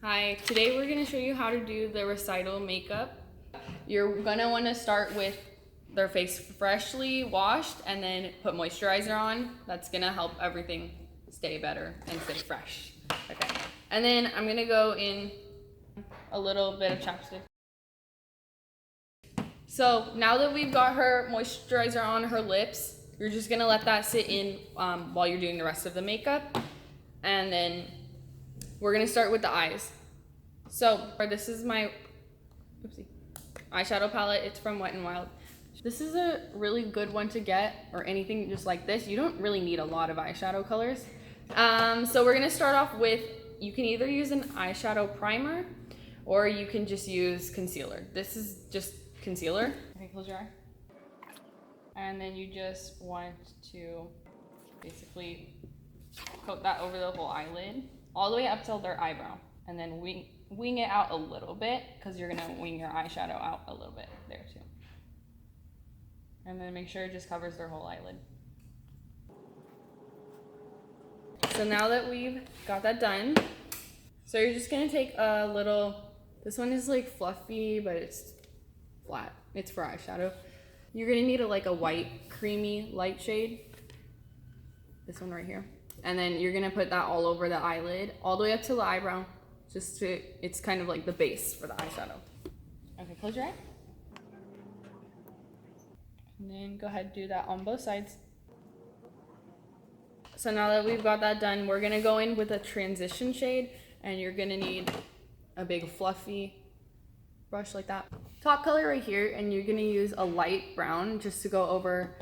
Hi, today we're gonna show you how to do the recital makeup. You're gonna wanna start with their face freshly washed and then put moisturizer on. That's gonna help everything stay better and stay fresh. Okay, and then I'm gonna go in a little bit of chapstick. So now that we've got her moisturizer on her lips, you're just gonna let that sit in while you're doing the rest of the makeup. And then we're gonna start with the eyes. So this is my eyeshadow palette. It's from Wet n Wild. This is a really good one to get, or anything just like this. You don't really need a lot of eyeshadow colors. So we're gonna start off with, you can either use an eyeshadow primer or you can just use concealer. This is just concealer. Okay, close your eye. And then you just want to basically coat that over the whole eyelid, all the way up till their eyebrow. And then wing it out a little bit, because you're gonna wing your eyeshadow out a little bit there too. And then make sure it just covers their whole eyelid. So now that we've got that done, so you're just gonna take a little, this one is like fluffy, but it's flat. It's for eyeshadow. You're gonna need like a white, creamy, light shade. This one right here. And then you're gonna put that all over the eyelid, all the way up to the eyebrow. Just to, it's kind of like the base for the eyeshadow. Okay, close your eye. And then go ahead and do that on both sides. So now that we've got that done, we're gonna go in with a transition shade, and you're gonna need a big fluffy brush like that. Top color right here, and you're gonna use a light brown just to go over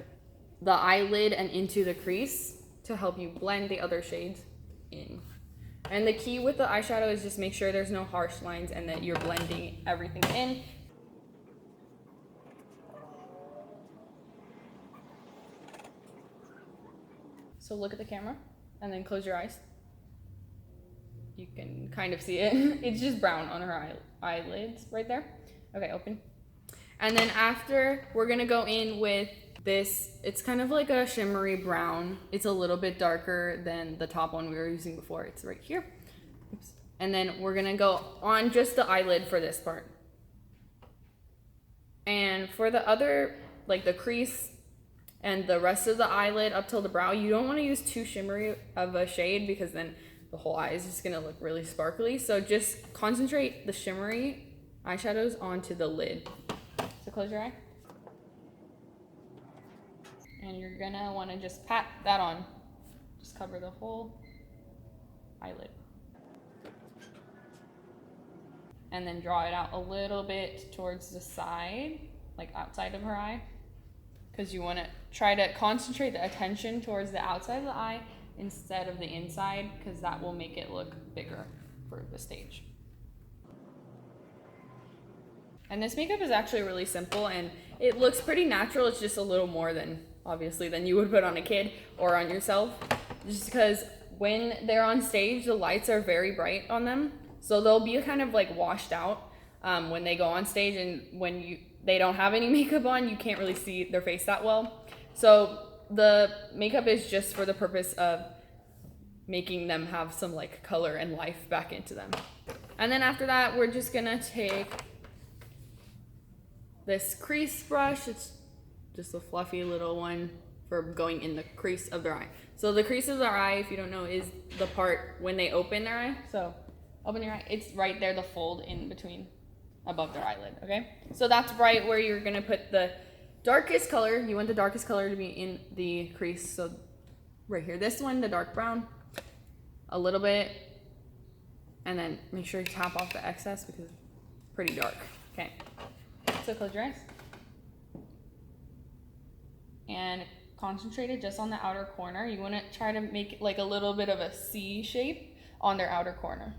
the eyelid and into the crease to help you blend the other shades in. And the key with the eyeshadow is just make sure there's no harsh lines and that you're blending everything in. So look at the camera and then close your eyes. You can kind of see it. It's just brown on her eyelids right there. Okay, open. And then after, we're gonna go in with this. It's kind of like a shimmery brown. It's a little bit darker than the top one we were using before. It's right here. Oops. And then we're gonna go on just the eyelid for this part. And for the other, like the crease and the rest of the eyelid up till the brow, you don't want to use too shimmery of a shade because then the whole eye is just gonna look really sparkly. So just concentrate the shimmery eyeshadows onto the lid. So close your eye. And you're gonna wanna just pat that on. Just cover the whole eyelid. And then draw it out a little bit towards the side, like outside of her eye. Because you wanna try to concentrate the attention towards the outside of the eye instead of the inside, because that will make it look bigger for the stage. And this makeup is actually really simple and it looks pretty natural. It's just a little more than, obviously, than you would put on a kid or on yourself. Just because when they're on stage, the lights are very bright on them. So they'll be kind of like washed out when they go on stage, and when they don't have any makeup on, you can't really see their face that well. So the makeup is just for the purpose of making them have some like color and life back into them. And then after that, we're just gonna take this crease brush. It's just a fluffy little one for going in the crease of their eye. So the crease of their eye, if you don't know, is the part when they open their eye. So open your eye, it's right there, the fold in between above their eyelid, okay? So that's right where you're gonna put the darkest color. You want the darkest color to be in the crease. So right here, this one, the dark brown, a little bit, and then make sure you tap off the excess because it's pretty dark, okay? So close your eyes. And concentrate it just on the outer corner. You want to try to make like a little bit of a C shape on their outer corner.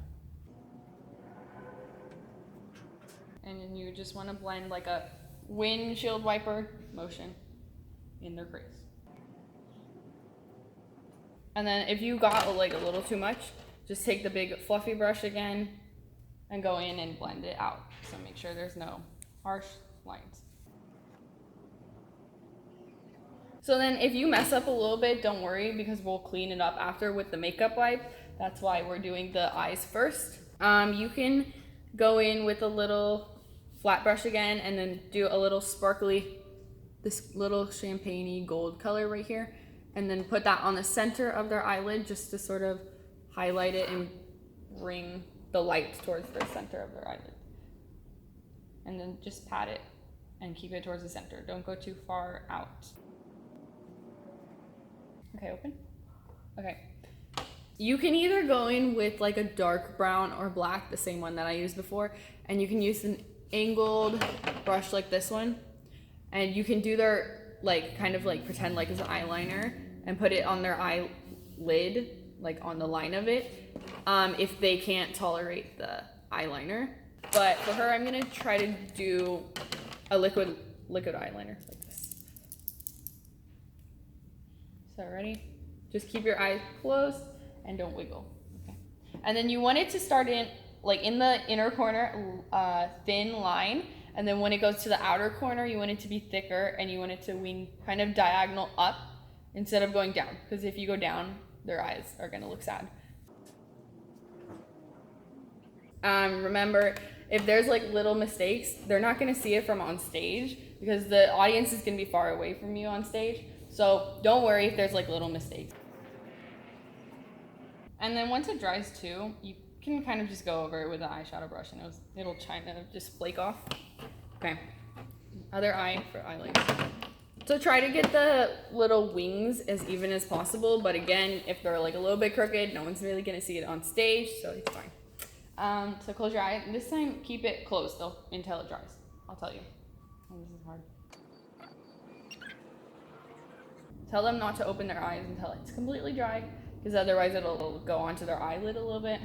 And then you just want to blend like a windshield wiper motion in their crease. And then if you got like a little too much, just take the big fluffy brush again and go in and blend it out. So make sure there's no harsh lines. So then if you mess up a little bit, don't worry, because we'll clean it up after with the makeup wipe. That's why we're doing the eyes first. You can go in with a little flat brush again and then do a little sparkly, this little champagne-y gold color right here, and then put that on the center of their eyelid just to sort of highlight it and bring the light towards the center of their eyelid. And then just pat it and keep it towards the center. Don't go too far out. Okay, open. Okay. You can either go in with like a dark brown or black, the same one that I used before, and you can use an angled brush like this one, and you can do their, like, kind of like pretend like it's an eyeliner and put it on their eyelid, like on the line of it, if they can't tolerate the eyeliner. But for her, I'm gonna try to do a liquid eyeliner like this. So ready? Just keep your eyes closed and don't wiggle. Okay. And then you want it to start in, like, in the inner corner, thin line, and then when it goes to the outer corner, you want it to be thicker, and you want it to wing kind of diagonal up instead of going down, because if you go down, their eyes are gonna look sad. Remember, if there's like little mistakes, they're not gonna see it from on stage because the audience is gonna be far away from you on stage. So don't worry if there's like little mistakes. And then once it dries too, you can kind of just go over it with an eyeshadow brush and it'll kind of just flake off. Okay, other eye for eyeliner. So try to get the little wings as even as possible, but again, if they're like a little bit crooked, no one's really gonna see it on stage, so it's fine. So close your eye. This time, keep it closed though until it dries. I'll tell you. Oh, this is hard. Tell them not to open their eyes until it's completely dry, because otherwise it'll go onto their eyelid a little bit.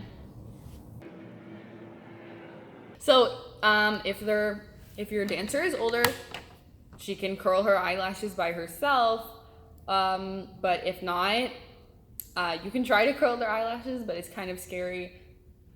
So if your dancer is older, she can curl her eyelashes by herself. But if not, you can try to curl their eyelashes, but it's kind of scary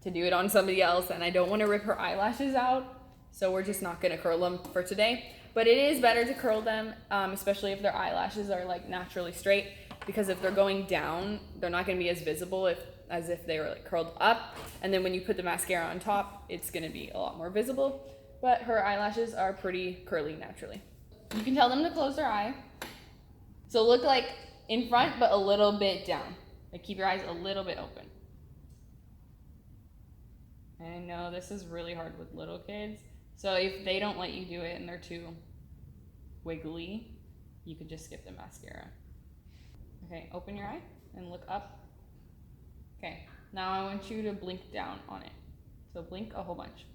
to do it on somebody else, and I don't want to rip her eyelashes out, so we're just not going to curl them for today. But it is better to curl them, especially if their eyelashes are like naturally straight, because if they're going down, they're not going to be as visible as if they were like curled up, and then when you put the mascara on top, it's going to be a lot more visible. But her eyelashes are pretty curly naturally. You can tell them to close their eye, so look like in front but a little bit down. Like keep your eyes a little bit open. I know this is really hard with little kids, so if they don't let you do it and they're too wiggly, you could just skip the mascara. Okay, open your eye and look up. Okay, now I want you to blink down on it. So blink a whole bunch.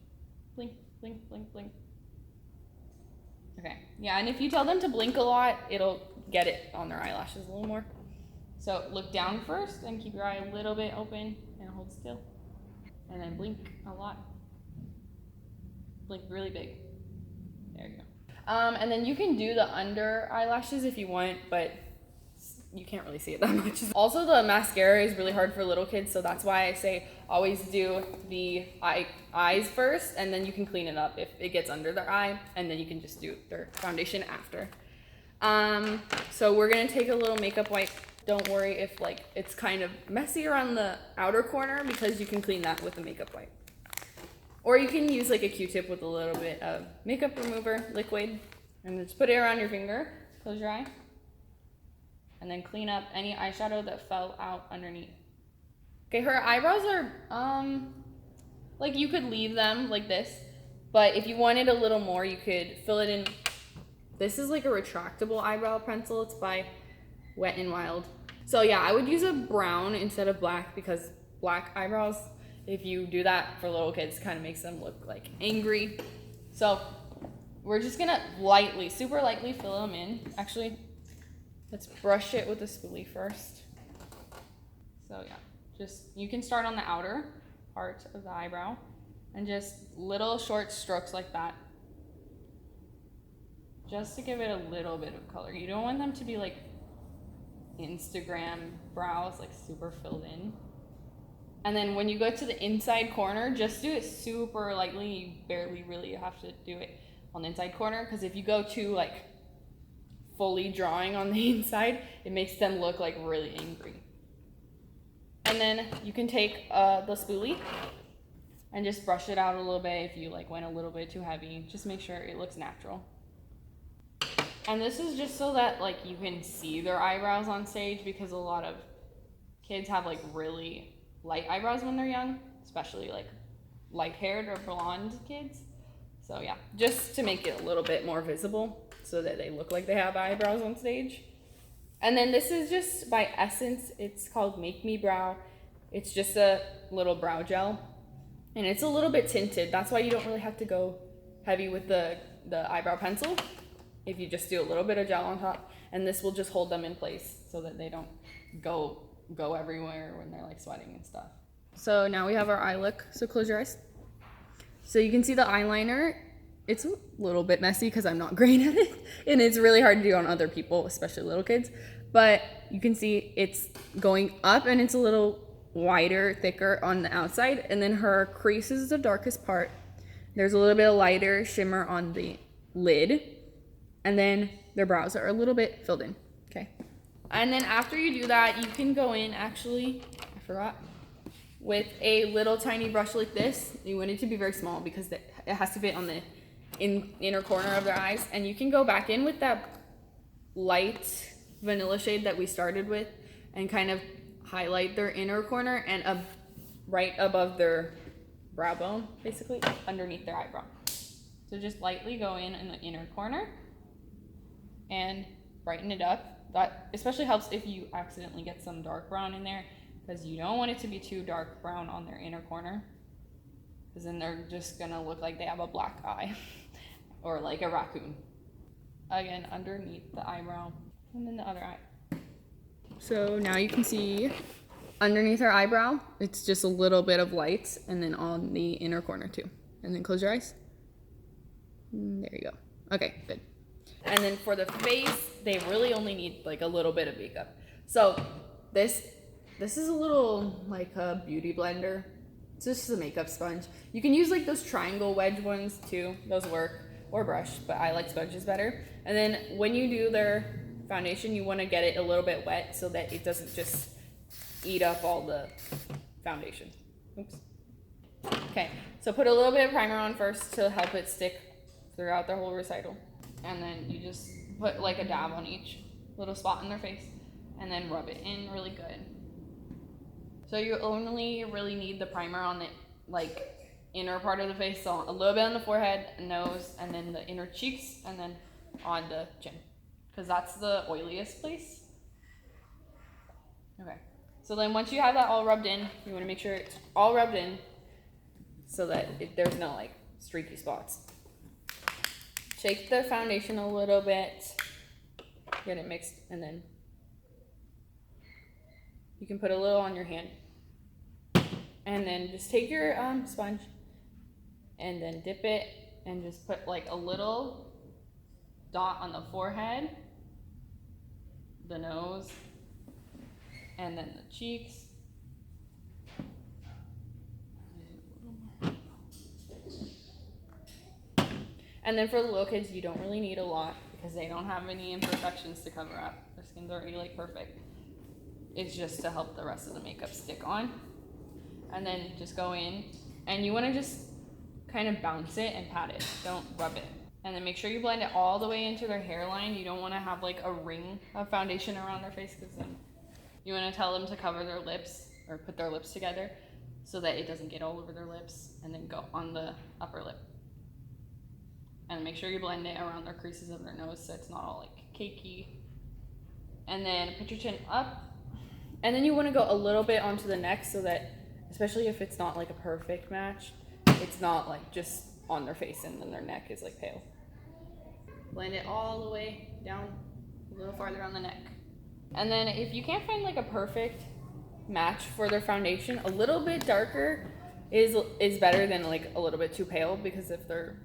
Blink, blink, blink, blink. Okay, yeah, and if you tell them to blink a lot, it'll get it on their eyelashes a little more. So look down first and keep your eye a little bit open and hold still. And then blink a lot. Blink really big. There you go. And then you can do the under eyelashes if you want, but you can't really see it that much. Also, the mascara is really hard for little kids, so that's why I say always do the eyes first, and then you can clean it up if it gets under their eye, and then you can just do their foundation after. So we're gonna take a little makeup wipe. Don't worry if like it's kind of messy around the outer corner, because you can clean that with a makeup wipe. Or you can use like a Q-tip with a little bit of makeup remover liquid and just put it around your finger. Close your eye. And then clean up any eyeshadow that fell out underneath. Okay, her eyebrows are, like you could leave them like this, but if you wanted a little more, you could fill it in. This is like a retractable eyebrow pencil. It's by Wet n Wild. So yeah, I would use a brown instead of black, because black eyebrows, if you do that for little kids, kind of makes them look like angry. So we're just gonna lightly, super lightly fill them in. Actually, let's brush it with a spoolie first. So yeah, just, you can start on the outer part of the eyebrow and just little short strokes like that, just to give it a little bit of color. You don't want them to be like Instagram brows, like super filled in. And then when you go to the inside corner, just do it super lightly. You barely really have to do it on the inside corner, because if you go too like fully drawing on the inside, it makes them look like really angry. And then you can take the spoolie And just brush it out a little bit if you like went a little bit too heavy. Just make sure it looks natural. And this is just so that like you can see their eyebrows on stage, because a lot of kids have like really light eyebrows when they're young, especially like light-haired or blonde kids. So yeah, just to make it a little bit more visible so that they look like they have eyebrows on stage. And then this is just by Essence. It's called Make Me Brow. It's just a little brow gel. And it's a little bit tinted. That's why you don't really have to go heavy with the eyebrow pencil if you just do a little bit of gel on top. And this will just hold them in place so that they don't go everywhere when they're like sweating and stuff. So now we have our eye look. So close your eyes. So you can see the eyeliner. It's a little bit messy because I'm not great at it. And it's really hard to do on other people, especially little kids. But you can see it's going up and it's a little wider, thicker on the outside, and then her crease is the darkest part. There's a little bit of lighter shimmer on the lid, and then their brows are a little bit filled in. Okay, and then after you do that, you can go in, actually I forgot, with a little tiny brush like this. You want it to be very small because it has to fit on the inner corner of their eyes, and you can go back in with that light vanilla shade that we started with and kind of highlight their inner corner and right above their brow bone, basically underneath their eyebrow. So just lightly go in the inner corner and brighten it up. That especially helps if you accidentally get some dark brown in there, because you don't want it to be too dark brown on their inner corner, because then they're just gonna look like they have a black eye or like a raccoon. Again, underneath the eyebrow and then the other eye. So now you can see underneath her eyebrow, it's just a little bit of light, and then on the inner corner too. And then close your eyes. There you go. Okay, good. And then for the face, they really only need like a little bit of makeup. So this is a little like a beauty blender. It's just a makeup sponge. You can use like those triangle wedge ones too. Those work, or brush, but I like sponges better. And then when you do their foundation, you want to get it a little bit wet so that it doesn't just eat up all the foundation. Oops. Okay, so put a little bit of primer on first to help it stick throughout the whole recital. And then you just put like a dab on each little spot in their face and then rub it in really good. So you only really need the primer on the like inner part of the face, so a little bit on the forehead, nose, and then the inner cheeks, and then on the chin, because that's the oiliest place. Okay, so then once you have that all rubbed in, you want to make sure it's all rubbed in so that there's no like streaky spots. Shake the foundation a little bit, get it mixed, and then you can put a little on your hand. And then just take your sponge and then dip it and just put like a little dot on the forehead, the nose, and then the cheeks. And then for the little kids, you don't really need a lot because they don't have any imperfections to cover up. Their skin's already like perfect. It's just to help the rest of the makeup stick on. And then just go in, and you want to just kind of bounce it and pat it. Don't rub it. And then make sure you blend it all the way into their hairline. You don't want to have like a ring of foundation around their face, because then you want to tell them to cover their lips or put their lips together so that it doesn't get all over their lips, and then go on the upper lip. And make sure you blend it around their creases of their nose so it's not all like cakey. And then put your chin up. And then you want to go a little bit onto the neck so that, especially if it's not like a perfect match, it's not like just on their face and then their neck is like pale. Blend it all the way down a little farther on the neck. And then if you can't find like a perfect match for their foundation, a little bit darker is better than like a little bit too pale, because if they're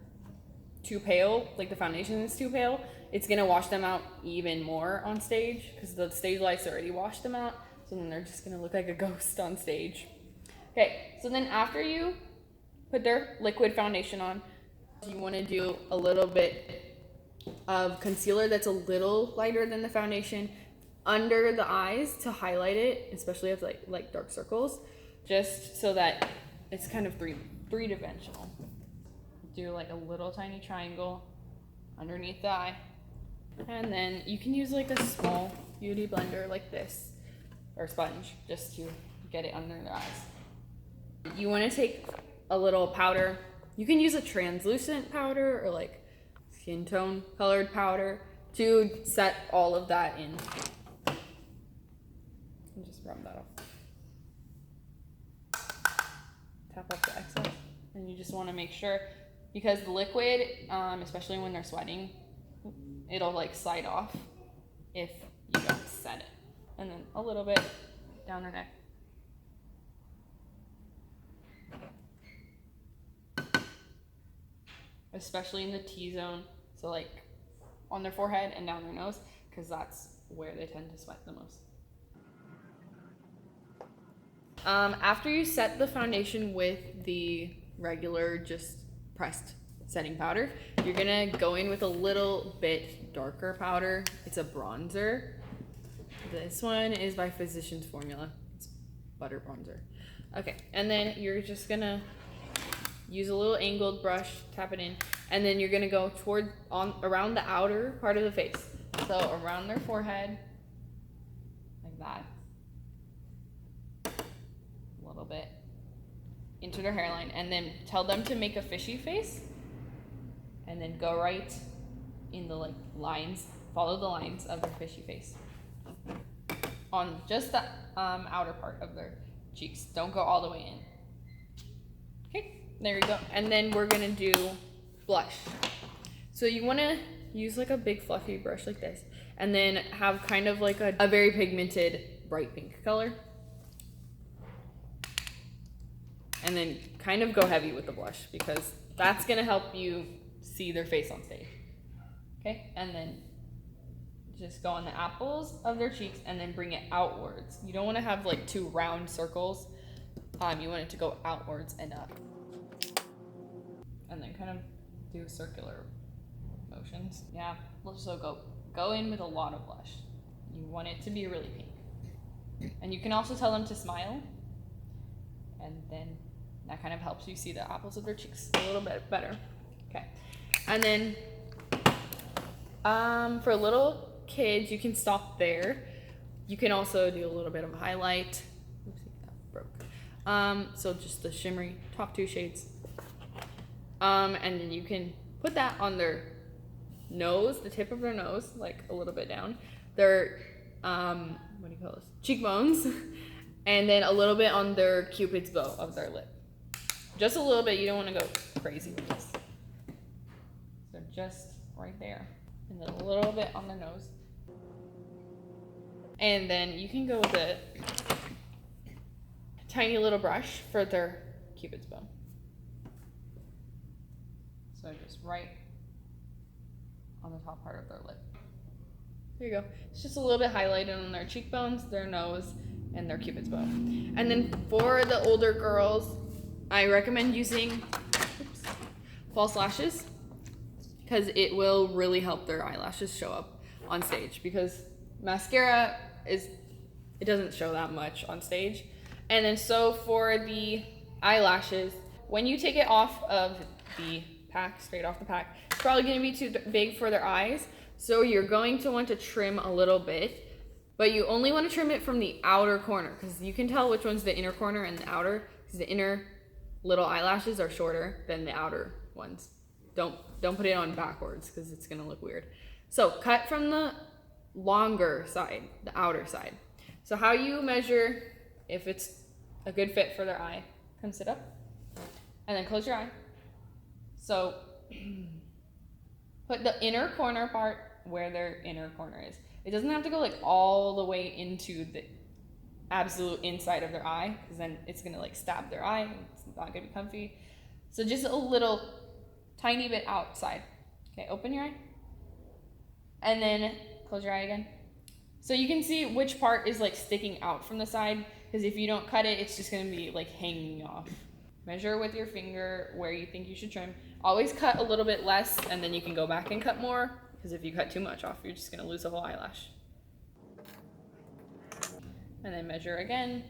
too pale, like the foundation is too pale, it's gonna wash them out even more on stage, because the stage lights already washed them out, so then they're just gonna look like a ghost on stage. Okay, so then after you put their liquid foundation on, you want to do a little bit of concealer that's a little lighter than the foundation under the eyes to highlight it, especially if like dark circles, just so that it's kind of three-dimensional. Do like a little tiny triangle underneath the eye. And then you can use like a small beauty blender like this, or sponge, just to get it under the eyes. You want to take a little powder. You can use a translucent powder or like skin tone colored powder to set all of that in. And just rub that off. Tap off the excess. And you just want to make sure, because the liquid, especially when they're sweating, it'll like slide off if you don't set it. And then a little bit down their neck. Especially in the T-zone, so like on their forehead and down their nose, because that's where they tend to sweat the most. After you set the foundation with the regular just pressed setting powder, you're gonna go in with a little bit darker powder. It's a bronzer. This one is by Physicians Formula. It's butter bronzer. Okay, and then you're just gonna use a little angled brush, tap it in, and then you're gonna go around the outer part of the face. So around their forehead, like that. A little bit into their hairline, and then tell them to make a fishy face, and then go right in the like lines, follow the lines of their fishy face on just the outer part of their cheeks. Don't go all the way in. Okay, there we go. And then we're gonna do blush. So you wanna use like a big fluffy brush like this, and then have kind of like a very pigmented bright pink color. And then kind of go heavy with the blush, because that's gonna help you see their face on stage. Okay, and then just go on the apples of their cheeks and then bring it outwards. You don't wanna have like two round circles. You want it to go outwards and up. And then kind of do circular motions. Yeah, so go in with a lot of blush. You want it to be really pink. And you can also tell them to smile, and then that kind of helps you see the apples of their cheeks a little bit better. Okay, and then for little kids, you can stop there. You can also do a little bit of highlight. Oopsie, that broke. So just the shimmery top two shades. And then you can put that on their nose, the tip of their nose, like a little bit down. Their, what do you call this? Cheekbones. And then a little bit on their Cupid's bow of their lip. Just a little bit, you don't want to go crazy with this. So just right there. And then a little bit on their nose. And then you can go with a tiny little brush for their Cupid's bow. So just right on the top part of their lip. There you go. It's just a little bit highlighted on their cheekbones, their nose, and their Cupid's bow. And then for the older girls, I recommend using false lashes, because it will really help their eyelashes show up on stage, because mascara it doesn't show that much on stage. And then so for the eyelashes, when you take it off of the pack, straight off the pack, it's probably going to be too big for their eyes. So you're going to want to trim a little bit, but you only want to trim it from the outer corner, because you can tell which one's the inner corner and the outer, because the inner little eyelashes are shorter than the outer ones. Don't put it on backwards, because it's going to look weird. So cut from the longer side, the outer side. So how you measure if it's a good fit for their eye, come sit up and then close your eye. So put the inner corner part where their inner corner is. It doesn't have to go like all the way into the absolute inside of their eye, because then it's gonna like stab their eye and it's not gonna be comfy. So just a little tiny bit outside. Okay, open your eye and then close your eye again. So you can see which part is like sticking out from the side, because if you don't cut it, it's just gonna be like hanging off. Measure with your finger where you think you should trim. Always cut a little bit less, and then you can go back and cut more, because if you cut too much off, you're just gonna lose a whole eyelash. And then measure again.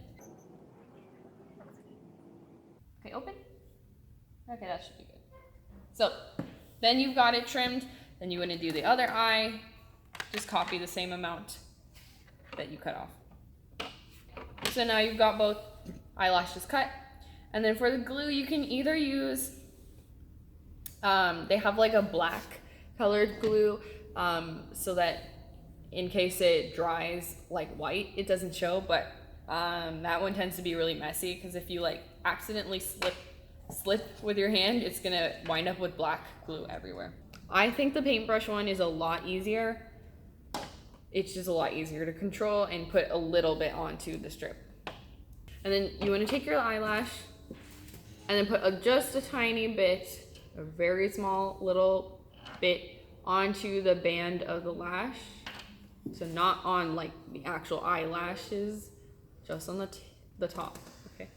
Okay, open. Okay, that should be good. So then you've got it trimmed. Then you want to do the other eye. Just copy the same amount that you cut off. So now you've got both eyelashes cut. And then for the glue, you can either use, they have like a black colored glue, so that in case it dries like white, it doesn't show, but that one tends to be really messy because if you like accidentally slip with your hand, it's gonna wind up with black glue everywhere. I think the paintbrush one is a lot easier. It's just a lot easier to control and put a little bit onto the strip. And then you want to take your eyelash and then put just a tiny bit, a very small little bit onto the band of the lash. So not on like the actual eyelashes, just on the top, okay?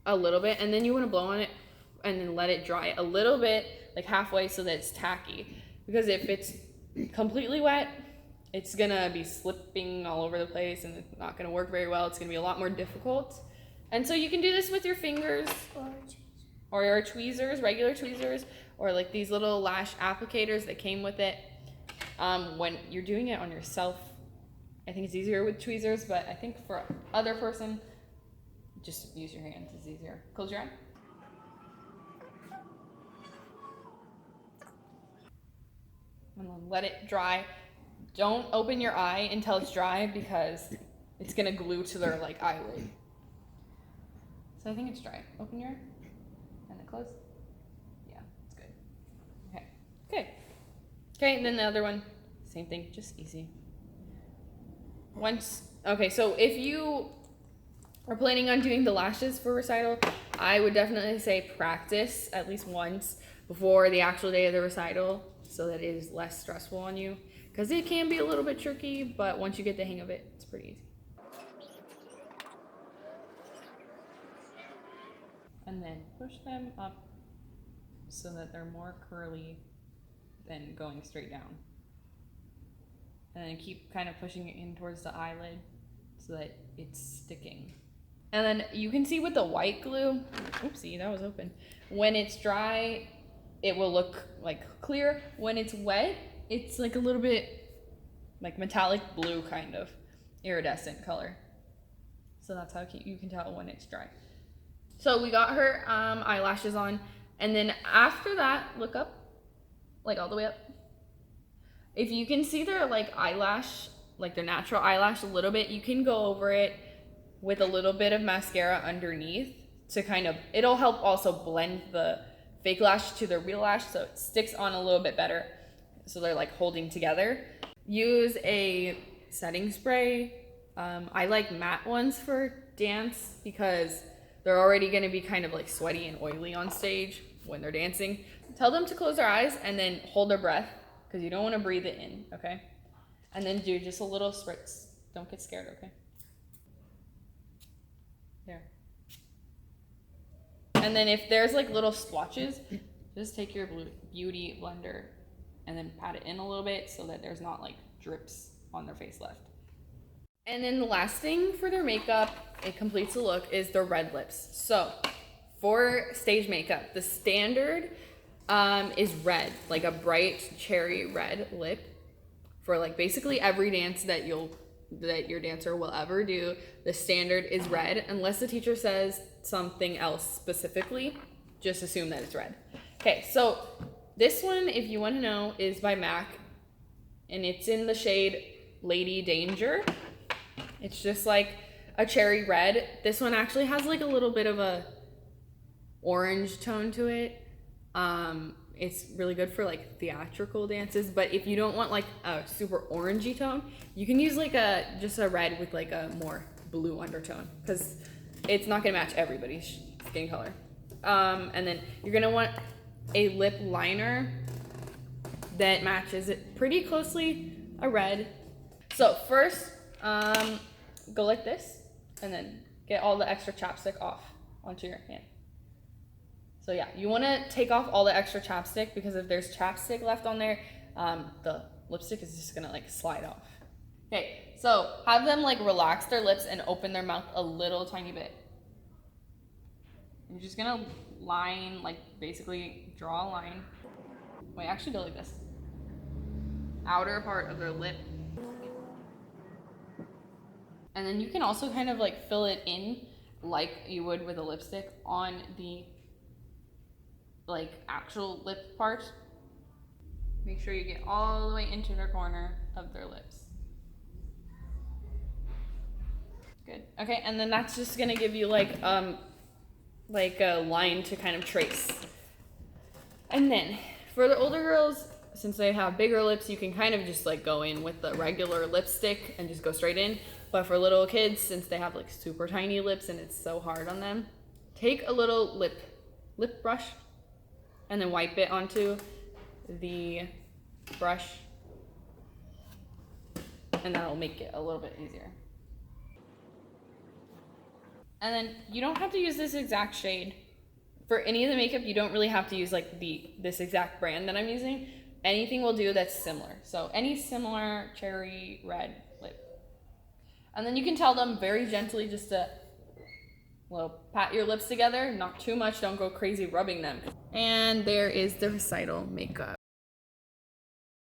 A little bit, and then you want to blow on it and then let it dry a little bit, like halfway, so that it's tacky. Because if it's completely wet, it's gonna be slipping all over the place and it's not gonna work very well. It's gonna be a lot more difficult. And so you can do this with your fingers or your tweezers, regular tweezers, or like these little lash applicators that came with it. When you're doing it on yourself, I think it's easier with tweezers, but I think for other person, just use your hands, it's easier. Close your eye. And then let it dry. Don't open your eye until it's dry because it's gonna glue to their like eyelid. So I think it's dry. Open your eye and then close. Yeah, it's good. Okay, good. Okay, and then the other one, same thing, just easy. Okay, so if you are planning on doing the lashes for recital, I would definitely say practice at least once before the actual day of the recital so that it is less stressful on you. Because it can be a little bit tricky, but once you get the hang of it, it's pretty easy. And then push them up so that they're more curly than going straight down. And then keep kind of pushing it in towards the eyelid so that it's sticking. And then you can see with the white glue, oopsie, that was open. When it's dry, it will look like clear. When it's wet, it's like a little bit like metallic blue kind of iridescent color. So that's how you can tell when it's dry. So we got her eyelashes on, and then after that, look up, like all the way up. If you can see their like eyelash, like their natural eyelash a little bit, you can go over it with a little bit of mascara underneath to kind of, it'll help also blend the fake lash to the real lash so it sticks on a little bit better. So they're like holding together. Use a setting spray. I like matte ones for dance because they're already gonna be kind of like sweaty and oily on stage when they're dancing. Tell them to close their eyes and then hold their breath because you don't wanna breathe it in, okay? And then do just a little spritz. Don't get scared, okay? There. And then if there's like little splotches, just take your beauty blender and then pat it in a little bit so that there's not like drips on their face left. And then the last thing for their makeup, it completes the look, is their red lips. So for stage makeup, the standard is red, like a bright cherry red lip for like basically every dance that your dancer will ever do. The standard is red, unless the teacher says something else specifically, just assume that it's red. Okay, so this one, if you want to know, is by MAC, and it's in the shade Lady Danger. It's just like a cherry red. This one actually has like a little bit of a orange tone to it. It's really good for like theatrical dances, but if you don't want like a super orangey tone, you can use like just a red with like a more blue undertone because it's not gonna match everybody's skin color. And then you're gonna want a lip liner that matches it pretty closely, a red. So first, go like this and then get all the extra chapstick off onto your hand. So yeah, you want to take off all the extra chapstick because if there's chapstick left on there, the lipstick is just gonna like slide off. Okay, so have them like relax their lips and open their mouth a little tiny bit. You're just gonna line, like basically draw a line. Wait, actually go like this. Outer part of their lip. And then you can also kind of like fill it in like you would with a lipstick on the like actual lip part. Make sure you get all the way into the corner of their lips. Good. Okay, and then that's just gonna give you like a line to kind of trace. And then for the older girls, since they have bigger lips, you can kind of just like go in with the regular lipstick and just go straight in. But for little kids, since they have like super tiny lips and it's so hard on them, take a little lip brush and then wipe it onto the brush, and that'll make it a little bit easier. And then you don't have to use this exact shade. For any of the makeup, you don't really have to use like this exact brand that I'm using. Anything will do that's similar. So any similar cherry red lip. And then you can tell them very gently just to pat your lips together, not too much, don't go crazy rubbing them. And there is the recital makeup.